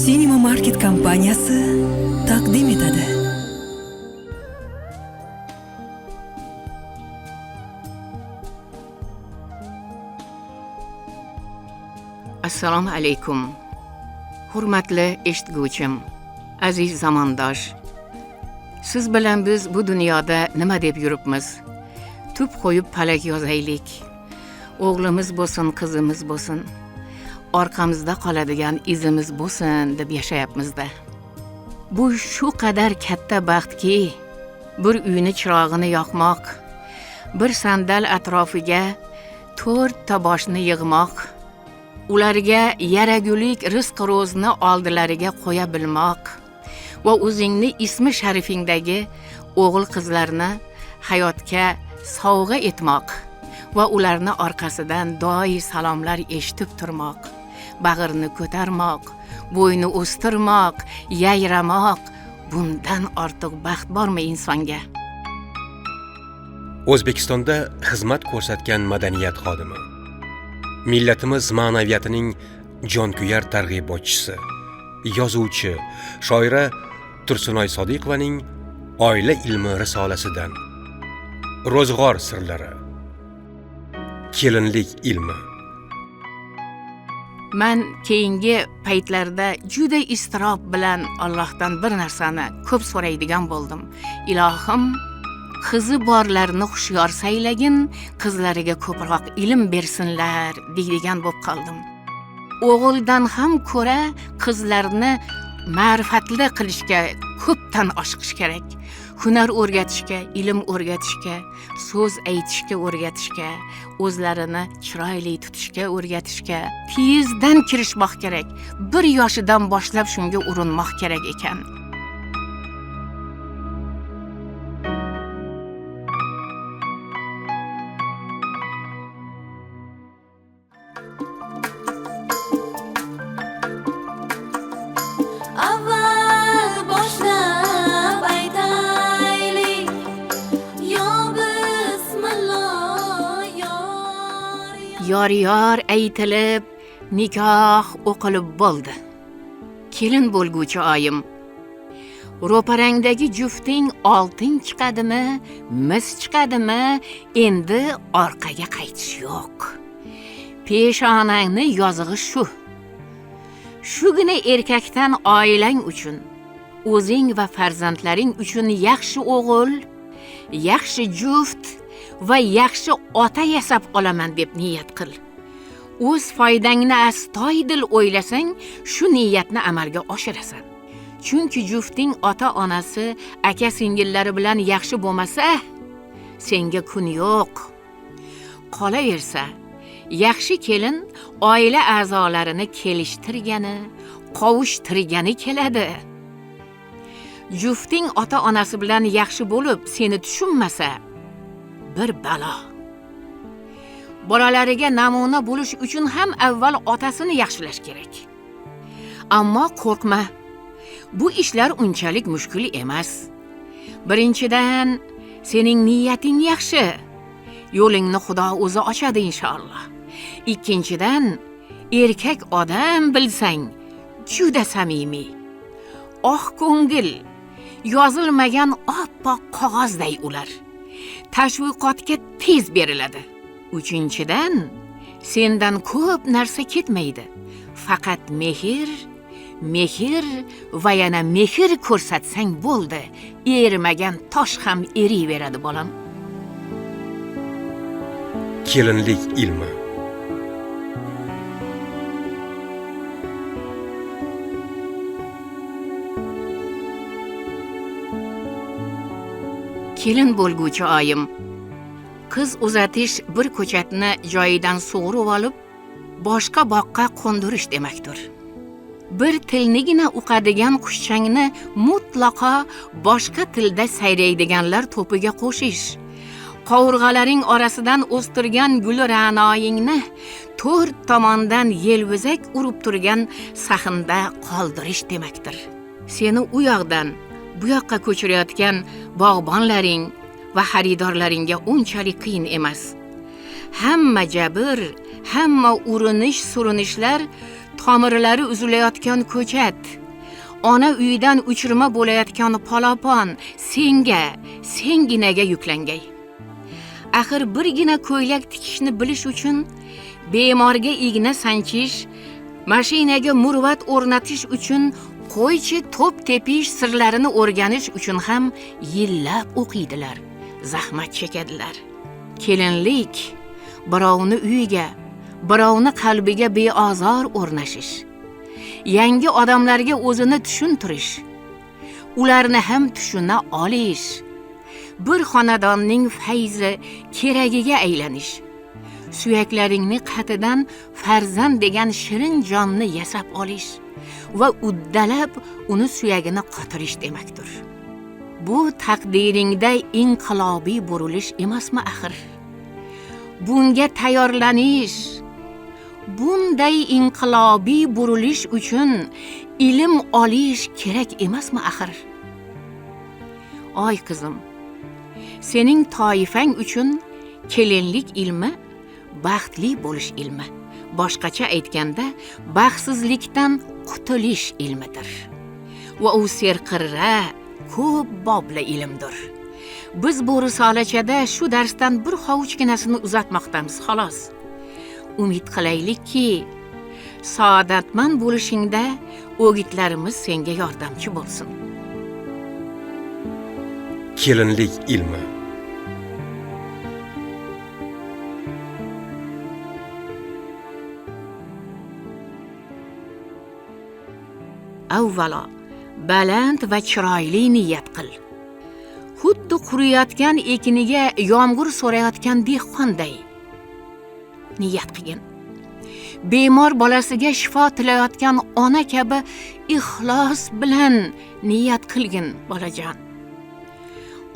Cinema Market kompaniyasi taqdim etadi. Assalomu alaykum. Hurmatli eshitguvchim, aziz zamondosh. Siz bilan biz bu dunyoda nima deb yuribmiz? Tup qo'yib palak yozaylik. O'g'limiz bo'lsin, qizimiz bo'lsin, orqamizda qoladigan izimiz bo'lsin deb yashayapmiz-da. Bu shu qadar katta baxtki, bir uyni chirog'ini yoqmoq, bir sandal atrofiga 4 ta boshni yig'moq, ularga yaragulik rizq ro'zni oldilariga qo'ya bilmoq va o'zingni ismi sharifingdagi o'g'il qizlarni hayotga sovg'a etmoq va ularni orqasidan doim salomlar eshitib turmoq, bag'rini ko'tarmoq, bo'yni o'stirmoq, yayramoq, bundan ortiq baxt bormi insonga? O'zbekistonda xizmat ko'rsatgan madaniyat xodimi, millatimiz ma'naviyatining jonkuyar targ'ibotchisi, yozuvchi, shoira Tursunoy Sodiqovaning Oila ilmi risolasidan ro'zg'or sirlari, kelinlik ilmi. Men keyingi paytlarda juda iztirob bilan Allohdan bir narsani ko'p so'raydigan bo'ldim. Ilohim, qizi borlarni xushyor saylagin, qizlariga ko'proq ilm bersinlar deydigan bo'lib qoldim. O'g'ildan ham ko'ra qizlarni ma'rifatli qilishga ko'pdan oshiqish kerak. Hunar o'rgatishga, ilm o'rgatishga, so'z aytishga o'rgatishga, o'zlarini chiroyli tutishga o'rgatishga tezdan kirishmoq kerak. 1 yoshidan boshlab shunga urinmoq kerak ekan. Avval boshlab aytaylik, yo bismillah, Yor aytilib, nikoh o'qilib bo'ldi. Kelin bo'lguvchi oyim, ro'parangdagi jufting oltin chiqadimi, mis chiqadimi, endi orqaga qaytish yo'q. Peshonangni yozig'i shu. Shugina erkakdan oilang uchun, o'zing va farzandlaring uchun yaxshi o'g'il, yaxshi juft va yaxshi ota yasab olaman deb niyat qil. O'z foydangni astoydil o'ylasang, shu niyatni amalga oshirasan. Chunki jufting ota-onasi, aka-singillari bilan yaxshi bo'lmasa, senga kun yo'q. Qolaversa, yaxshi kelin oila a'zolarini kelishtirgani, qovushtirgani keladi. Jufting ota-onasi bilan yaxshi bo'lib, seni tushunmasa, bir balo. Bolalariga namuna bo'lish uchun ham avval otasini yaxshilash kerak. Ammo qo'rqma. Bu ishlar unchalik mushkul emas. Birinchidan, sening niyating yaxshi. Yo'lingni Xudo o'zi ochadi inshaalloh. Ikkinchidan, erkak odam bilsang, juda samimiy. Oq ko'ngil, yozilmagan oppoq qog'ozday ular. Tashviqotga tez beriladi. Uchinchidan, sendan ko'p narsa ketmaydi. Faqat mehr va yana mehr ko'rsatsang bo'ldi. Erimagan tosh ham eriyveradi bolam. Kelinlik ilmi. Kelin bo'lguvchi oyim, qiz uzatish bir ko'chatni joyidan sug'urib olib, boshqa boqqa qo'ndirish demakdir. Bir tilnigina o'qadigan qushchangni mutlaqo boshqa tilda sayraydiganlar to'piga qo'shish. Qovurg'alaring orasidan o'stirgan gul ra'noyingni 4 tomondan yelvizak urib turgan sahnda qoldirish demakdir. Seni u yoqdan bu yoqqa ko'chirayotgan bog'bonlaring va xaridorlaringga unchalik qiyin emas. Hamma jabr, hamma urinish-surinishlar tomirlari uzilayotgan ko'chat, ona uydan uchirma bo'layotgan polapon senginaga yuklangay. Axir birgina ko'ylak tikishni bilish uchun, bemorga igna sanchish, mashinaga murvat o'rnatish uchun, qo'ychi to'p tepish sirlarini o'rganish uchun ham yillab o'qiydilar, zahmat chekadilar. Kelinlik birovni uyiga, birovni qalbiga beozor o'rnashish, yangi odamlarga o'zini tushuntirish, ularni ham tushuna olish, bir xonadonning fayzi keragiga aylanish, suyaklaringni qatidan farzand degan shirin jonni yasab olish va uddalab uni suyagini qotirish demakdir. Bu taqdiringda inqilobiy burilish emasmi axir? Bunga tayyorlanish, bunday inqilobiy burilish uchun ilm olish kerak emasmi axir? Oy qizim, sening toifang uchun kelinlik ilmi baxtli bo'lish ilmi, boshqacha aytganda baxtsizlikdan qutulish ilmidir. Va u serqirra, ko'p bobli ilmdir. Biz bu risolachada shu darsdan bir hovuchginasini uzatmoqdamiz, xolos. Umid qilaylikki, saodatmand bo'lishingda o'gitlarimiz senga yordamchi bo'lsin. Kelinlik ilmi. Avvalo, baland va chiroyli niyat qil. Xuddi quriyotgan ekiniga yomg'ir so'rayotgan dehqonday niyat qilgin. Bemor bolasiga shifo tilayotgan ona kabi ixlos bilan niyat qilgin, bolajon.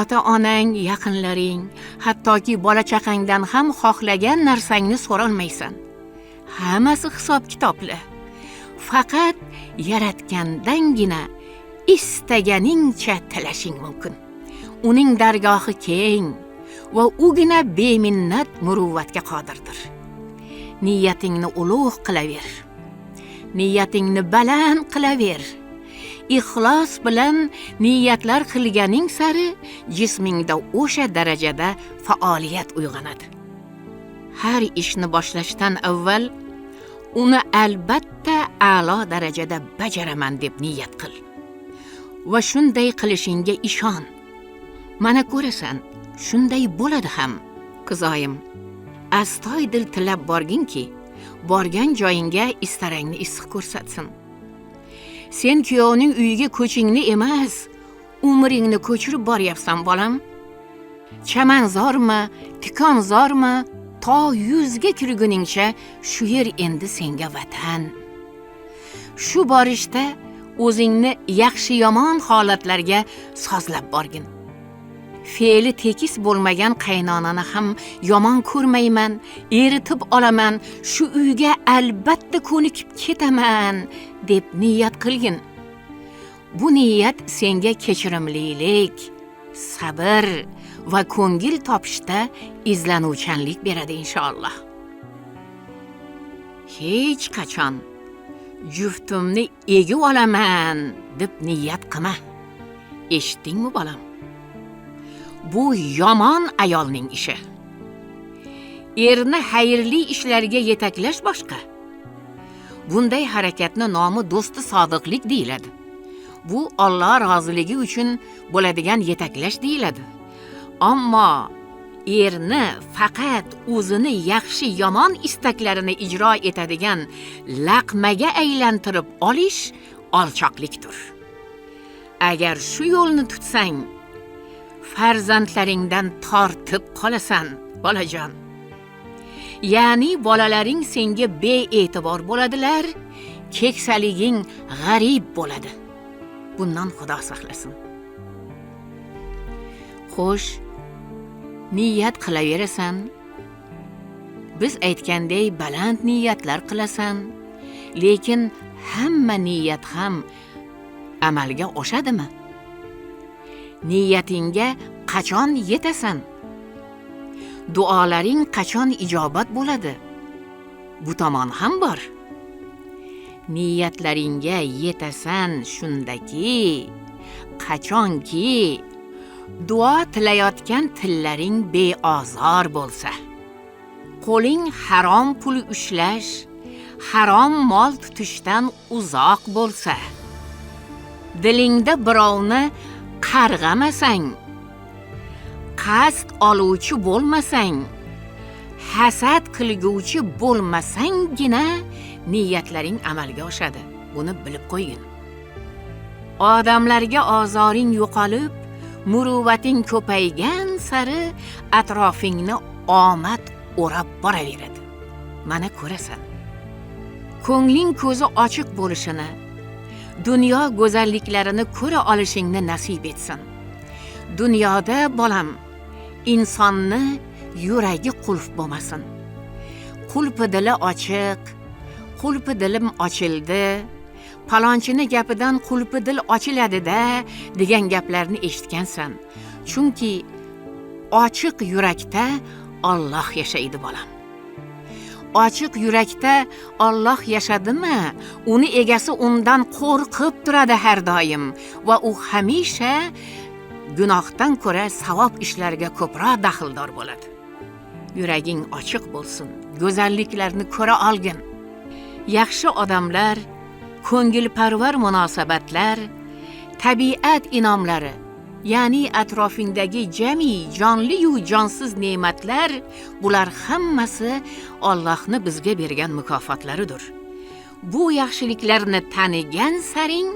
Ota-onang, yaqinlaring, hattoki bola-chaqangdan ham xohlagan narsangni so'rolmaysan. Hammasi hisob-kitobli. Faqat yaratgandangina istaganingcha tilashing mumkin. Uning dargohi keng va ugina beminnat muruvvatga qodirdir. Niyatingni ulug' qilaver. Niyatingni baland qilaver. Ixlos bilan niyatlar qilganing sari jismingda o'sha darajada faoliyat uyg'onadi. Har ishni boshlashdan avval uni albatta a'lo darajada bajaraman deb niyat qil. Va shunday qilishingga ishon. Mana ko'rasan, shunday bo'ladi ham. Qizoyim, astoydil tilab borginki, borgan joyingga istarangni issiq ko'rsatsin. Sen kuyovning uyiga ko'chingni emas, umringni ko'chirib boryapsan, bolam. Chamanzormi, tikonzormi, to 100 ga kirguningcha shu yer endi senga vatan. Shu borishda o'zingni yaxshi yomon holatlarga sozlab borgin. Fe'li tekis bo'lmagan qaynonani ham yomon ko'rmayman, eritib olaman, shu uyga albatta ko'nikib ketaman deb niyat qilgin. Bu niyat senga kechirimlilik, sabr va ko'ngil topishda izlanuvchanlik beradi inshaalloh. Hech qachon juftimni egib olaman deb niyat qilma. Eshitdingmi, bolam? Bu yomon ayolning ishi. Erni xayrli ishlarga yetaklash boshqa. Bunday harakatni nomi do'sti sodiqlik deyiladi. Bu Alloh roziligi uchun bo'ladigan yetaklash deyiladi. Ammo erni faqat o'zini yaxshi yomon istaklarini ijro etadigan laqmaga aylantirib olish olchoqlikdir. Agar shu yo'lni tutsang, farzandlaringdan tortib qolasan, bolajon. Ya'ni bolalaring senga bee'tibor bo'ladilar, keksaliging g'arib bo'ladi. Bundan Xudo saqlasin. Xo'sh, niyat qilaverasan. Biz aytganday baland niyatlar qilasan, lekin hamma niyat ham amalga oshadimi? Niyatingga qachon yetasan? Duolaring qachon ijobat bo'ladi? bu tomon ham bor. Niyatlaringga yetasan shundaki, qachonki duo tilayotgan tillaring beozor bo'lsa, qo'ling harom pul ushlash, harom mol tutishdan uzoq bo'lsa, dilingda birovni qarg'amasang, qasd oluvchi bo'lmasang, hasad qilguvchi bo'lmasanggina niyatlaring amalga oshadi. Buni bilib qo'ygin. Odamlarga ozoring yo'qolib, muruvvating ko'paygan sari atrofingni omad o'rab boraveradi. Mana ko'rasan. Ko'ngling ko'zi ochiq bo'lishini, dunyo go'zalliklarini ko'ra olishingni nasib etsin. Dunyoda bolam, insonni yuragi qulf bo'lmasin. Qulpi dili ochiq, qulpi dilim ochildi, palonchini gapidan qulpi dil ochiladi-da degan gaplarni eshitgansan. Chunki ochiq yurakda Alloh yashaydi bolam. Ochiq yurakda Alloh yashadimi, uni egasi undan qo'rqib turadi har doim va u hamisha gunohdan ko'ra savob ishlarga ko'proq daxldor bo'ladi. Yuraging ochiq bo'lsin, go'zalliklarni ko'ra olgin. Yaxshi odamlar, ko'ngilparvar munosabatlar, tabiat inomlari, ya'ni atrofingdagi jami jonli yu jonsiz ne'matlar, bular hammasi Allohni bizga bergan mukofotlaridir. Bu yaxshiliklarni tanigan saring,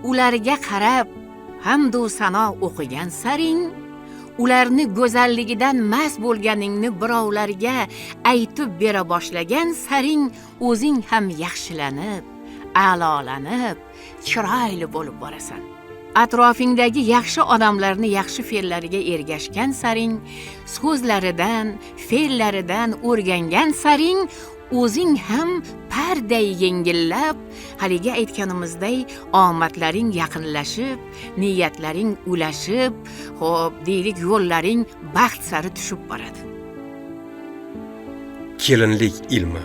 ularga qarab hamd va sano o'qigan saring, ularni go'zalligidan mast bo'lganingni birovlarga aytib bera boshlagan saring, o'zing ham yaxshilanib, a'lolanib, chiroyli bo'lib borasan. Atrofingdagi yaxshi odamlarni yaxshi fe'llariga ergashgan saring, so'zlaridan, fe'llaridan o'rgangan saring, o'zing ham parday yengillab, haliga aytganimizdek, omadlaring yaqinlashib, niyatlaring ulashib, xo'p, deylik yo'llaring baxt sari tushib boradi. Kelinlik ilmi